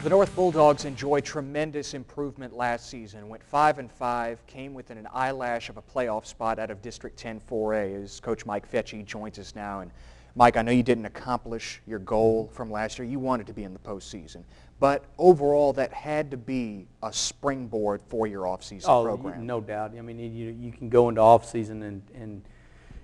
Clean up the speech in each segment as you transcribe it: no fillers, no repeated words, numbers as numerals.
The North Bulldogs enjoyed tremendous improvement last season, went 5-5, came within an eyelash of a playoff spot out of District 10 4A as Coach Mike Fetchie joins us now. And Mike, I know you didn't accomplish your goal from last year. You wanted to be in the postseason. But overall, that had to be a springboard for your offseason program. No doubt. I mean, you can go into offseason and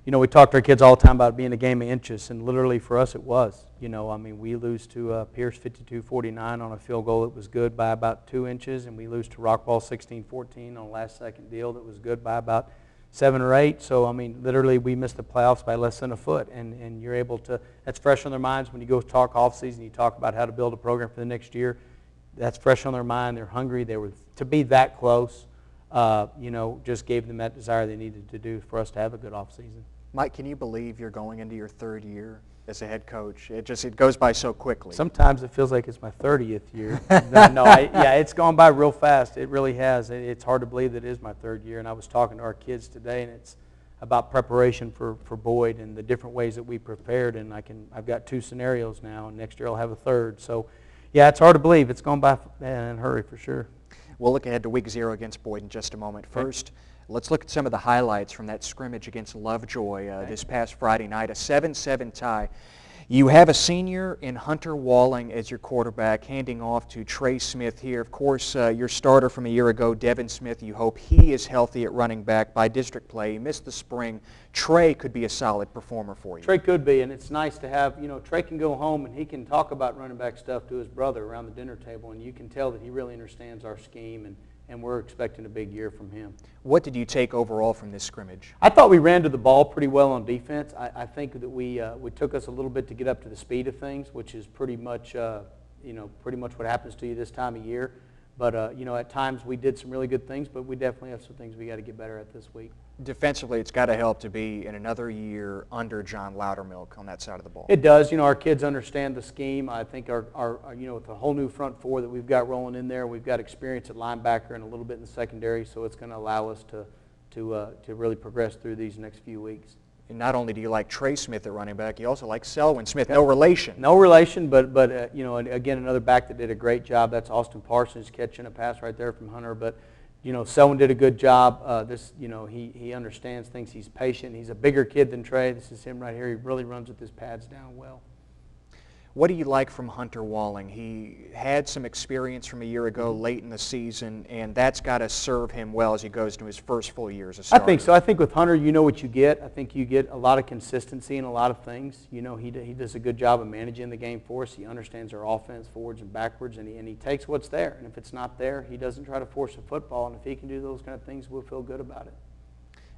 you know, we talk to our kids all the time about being a game of inches, and literally for us it was. You know, I mean, we lose to Pierce 52-49 on a field goal that was good by about 2 inches, and we lose to Rockball 16-14 on a last-second deal that was good by about 7 or 8. So, I mean, literally we missed the playoffs by less than a foot, and you're able to, that's fresh on their minds when you go talk offseason, you talk about how to build a program for the next year. That's fresh on their mind. They're hungry. They were, to be that close, you know, just gave them that desire they needed to do for us to have a good offseason. Mike, can you believe you're going into your 3rd year as a head coach? It goes by so quickly. Sometimes it feels like it's my 30th year. Yeah, it's gone by real fast. It really has. It's hard to believe that it is my 3rd year. And I was talking to our kids today, and it's about preparation for Boyd and the different ways that we prepared. And I've got 2 scenarios now, and next year I'll have a 3rd. So, yeah, it's hard to believe. It's gone by in a hurry for sure. We'll look ahead to week 0 against Boyd in just a moment. First, let's look at some of the highlights from that scrimmage against Lovejoy this past Friday night, a 7-7 tie. You have a senior in Hunter Walling as your quarterback, handing off to Trey Smith here. Of course, your starter from a year ago, Devin Smith, you hope he is healthy at running back by district play. He missed the spring. Trey could be a solid performer for you. Trey could be, and it's nice to have, you know, Trey can go home and he can talk about running back stuff to his brother around the dinner table, and you can tell that he really understands our scheme, and we're expecting a big year from him. What did you take overall from this scrimmage? I thought we ran to the ball pretty well on defense. I think that we took us a little bit to get up to the speed of things, which is pretty much what happens to you this time of year. But you know, at times we did some really good things, but we definitely have some things we got to get better at this week. Defensively, it's got to help to be in another year under John Loudermilk on that side of the ball. It does. You know, our kids understand the scheme. I think our you know, with the whole new front 4 that we've got rolling in there, we've got experience at linebacker and a little bit in the secondary, so it's going to allow us to really progress through these next few weeks. And not only do you like Trey Smith at running back, you also like Selwyn Smith. No relation. No relation, but you know, again, another back that did a great job. That's Austin Parsons catching a pass right there from Hunter. But you know, Selwyn did a good job. You know, he understands things. He's patient. He's a bigger kid than Trey. This is him right here. He really runs with his pads down well. What do you like from Hunter Walling? He had some experience from a year ago late in the season, and that's got to serve him well as he goes into his first full year as a starter. I think so. I think with Hunter, you know what you get. I think you get a lot of consistency in a lot of things. You know, he does a good job of managing the game for us. He understands our offense forwards and backwards, and he takes what's there. And if it's not there, he doesn't try to force a football. And if he can do those kind of things, we'll feel good about it.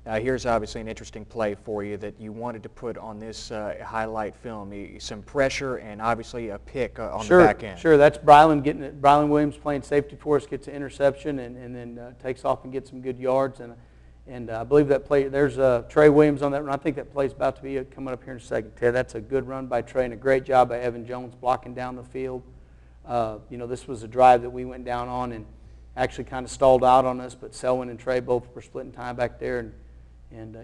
Now, here's obviously an interesting play for you that you wanted to put on this highlight film. Some pressure and obviously a pick on the back end. Sure, that's Brylan getting it. Brylan Williams playing safety for us, gets an interception and then takes off and gets some good yards. And I believe that play, there's Trey Williams on that run. I think that play's about to be coming up here in a second. Ted, that's a good run by Trey and a great job by Evan Jones blocking down the field. You know, this was a drive that we went down on and actually kind of stalled out on us, but Selwyn and Trey both were splitting time back there. And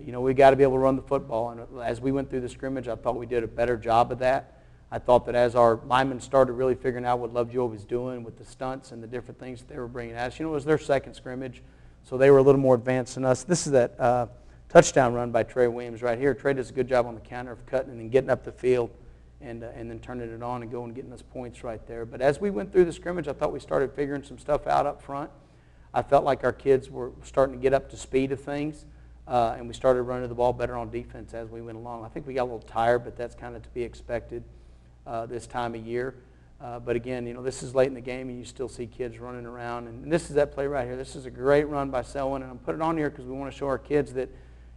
you know, we got to be able to run the football. And as we went through the scrimmage, I thought we did a better job of that. I thought that as our linemen started really figuring out what Lovejoy was doing with the stunts and the different things that they were bringing at us, you know, it was their second scrimmage, so they were a little more advanced than us. This is that touchdown run by Trey Williams right here. Trey does a good job on the counter of cutting and then getting up the field and then turning it on and going and getting us points right there. But as we went through the scrimmage, I thought we started figuring some stuff out up front. I felt like our kids were starting to get up to speed of things. And we started running the ball better on defense as we went along. I think we got a little tired, but that's kind of to be expected this time of year. But again, you know, this is late in the game, and you still see kids running around. And this is that play right here. This is a great run by Selwyn, and I'm putting it on here because we want to show our kids that,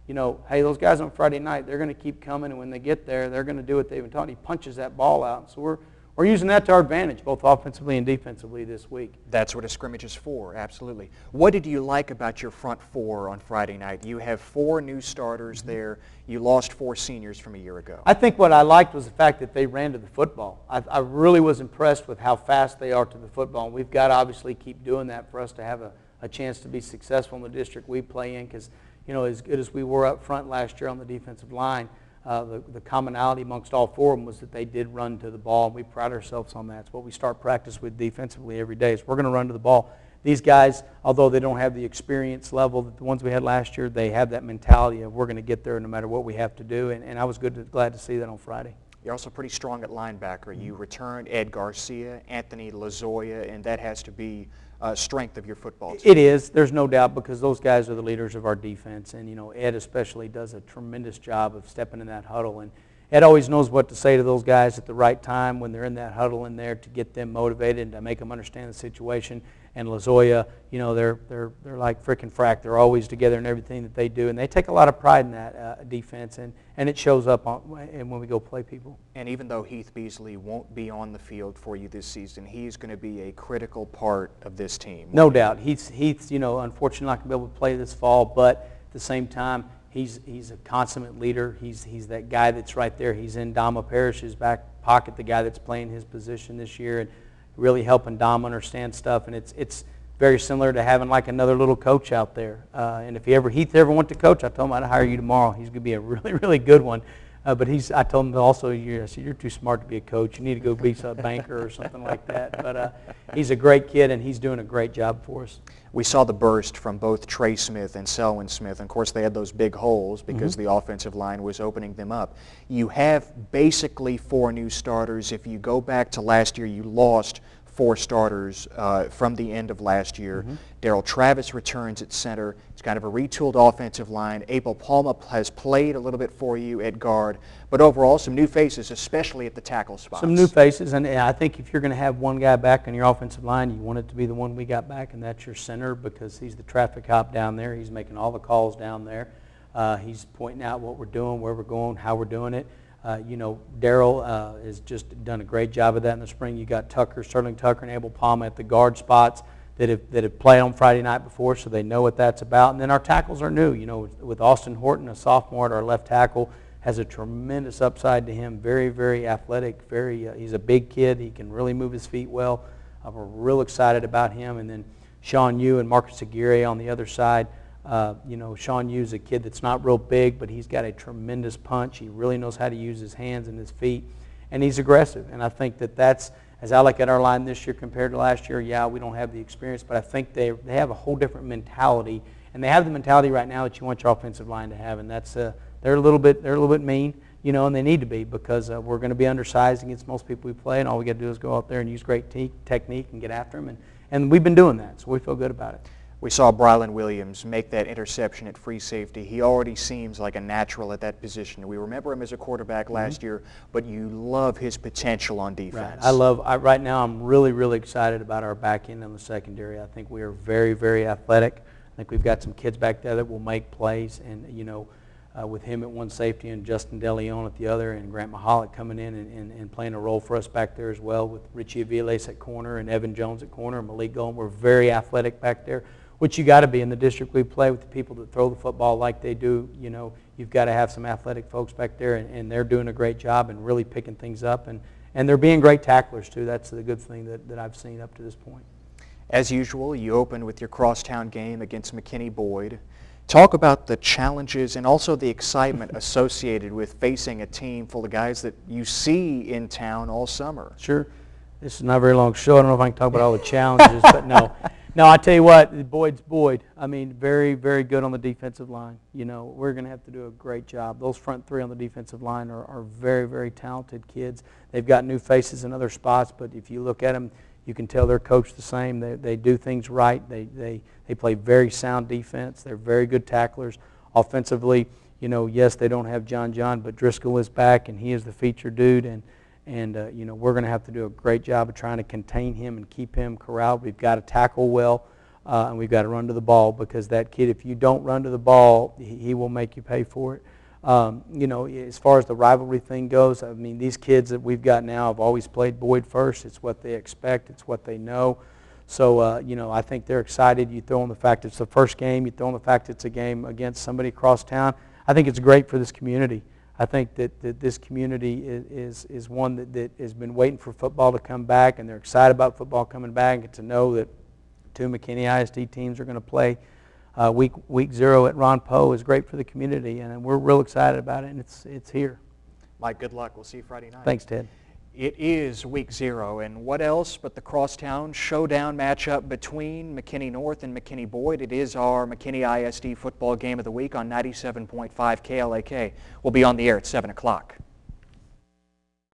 you know, hey, those guys on Friday night, they're going to keep coming, and when they get there, they're going to do what they've been taught. He punches that ball out. So we're using that to our advantage, both offensively and defensively this week. That's what a scrimmage is for, absolutely. What did you like about your front 4 on Friday night? You have 4 new starters there. You lost 4 seniors from a year ago. I think what I liked was the fact that they ran to the football. I really was impressed with how fast they are to the football. And we've got to obviously keep doing that for us to have a chance to be successful in the district we play in because, you know, as good as we were up front last year on the defensive line, the commonality amongst all four of them was that they did run to the ball, and we pride ourselves on that. It's what we start practice with defensively every day is we're going to run to the ball. These guys, although they don't have the experience level that the ones we had last year, they have that mentality of we're going to get there no matter what we have to do, and I was glad to see that on Friday. You're also pretty strong at linebacker. You returned Ed Garcia, Anthony Lazoya, and that has to be a strength of your football team. It is. There's no doubt because those guys are the leaders of our defense, and Ed especially does a tremendous job of stepping in that huddle, and Ed always knows what to say to those guys at the right time when they're in that huddle in there to get them motivated and to make them understand the situation. And Lazoya, they're like frickin' frack. They're always together in everything that they do, and they take a lot of pride in that defense, and it shows up when we go play people. And even though Heath Beasley won't be on the field for you this season, he's going to be a critical part of this team. No doubt. Heath's unfortunately not going to be able to play this fall, but at the same time, he's a consummate leader. He's that guy that's right there. He's in Dama Parrish's back pocket, the guy that's playing his position this year, and really helping Dom understand stuff, and it's very similar to having like another little coach out there. And if Heath ever went to coach, I told him I'd hire you tomorrow. He's going to be a really, really good one. But I told him also, I said, you're too smart to be a coach. You need to go be a banker or something like that. But he's a great kid, and he's doing a great job for us. We saw the burst from both Trey Smith and Selwyn Smith. And of course, they had those big holes because the offensive line was opening them up. You have basically 4 new starters. If you go back to last year, you lost 4 starters from the end of last year. Darryl Travis returns at center. It's kind of a retooled offensive line. Abel Palma has played a little bit for you at guard. But overall, some new faces, especially at the tackle spots. Some new faces, and I think if you're going to have one guy back on your offensive line, you want it to be the one we got back, and that's your center because he's the traffic cop down there. He's making all the calls down there. He's pointing out what we're doing, where we're going, how we're doing it. Darryl has just done a great job of that in the spring. You got Sterling Tucker and Abel Palma at the guard spots that have played on Friday night before, so they know what that's about. And then our tackles are new. With Austin Horton, a sophomore at our left tackle, has a tremendous upside to him. Very, very athletic. He's a big kid. He can really move his feet well. We're real excited about him. And then Sean Yu and Marcus Aguirre on the other side. Sean Yu's a kid that's not real big, but he's got a tremendous punch. He really knows how to use his hands and his feet, and he's aggressive. And I think that's, as I look at our line this year compared to last year, yeah, we don't have the experience, but I think they have a whole different mentality, and they have the mentality right now that you want your offensive line to have, and that's they're a little bit mean, and they need to be because we're going to be undersized against most people we play, and all we got to do is go out there and use great technique and get after them, and we've been doing that, so we feel good about it. We saw Brylan Williams make that interception at free safety. He already seems like a natural at that position. We remember him as a quarterback last year, but you love his potential on defense. Right. Right now I'm really, really excited about our back end in the secondary. I think we are very, very athletic. I think we've got some kids back there that will make plays, and with him at one safety and Justin DeLeon at the other, and Grant Mahalik coming in and playing a role for us back there as well, with Richie Aviles at corner and Evan Jones at corner and Malik Golden. We're very athletic back there, which you got to be in the district we play with the people that throw the football like they do. You've got to have some athletic folks back there, and they're doing a great job and really picking things up, and they're being great tacklers too. That's the good thing that I've seen up to this point. As usual, you open with your crosstown game against McKinney Boyd. Talk about the challenges and also the excitement associated with facing a team full of guys that you see in town all summer. Sure. This is not a very long show. I don't know if I can talk about all the challenges, but no. No, I tell you what, Boyd's Boyd. I mean, very, very good on the defensive line. We're going to have to do a great job. Those front 3 on the defensive line are very, very talented kids. They've got new faces in other spots, but if you look at them, you can tell they're coached the same. They do things right. They play very sound defense. They're very good tacklers. Offensively, yes, they don't have John, but Driscoll is back, and he is the feature dude, and we're going to have to do a great job of trying to contain him and keep him corralled. We've got to tackle well, and we've got to run to the ball because that kid, if you don't run to the ball, he will make you pay for it. As far as the rivalry thing goes, I mean, these kids that we've got now have always played Boyd first. It's what they expect. It's what they know. So, I think they're excited. You throw in the fact it's the first game. You throw in the fact it's a game against somebody across town. I think it's great for this community. I think that this community is one that has been waiting for football to come back, and they're excited about football coming back, and to know that 2 McKinney ISD teams are going to play Week 0 at Ron Poe is great for the community, and we're real excited about it, and it's here. Mike, good luck. We'll see you Friday night. Thanks, Ted. It is week 0, and what else but the crosstown showdown matchup between McKinney North and McKinney Boyd. It is our McKinney ISD football game of the week on 97.5 KLAK. We'll be on the air at 7 o'clock.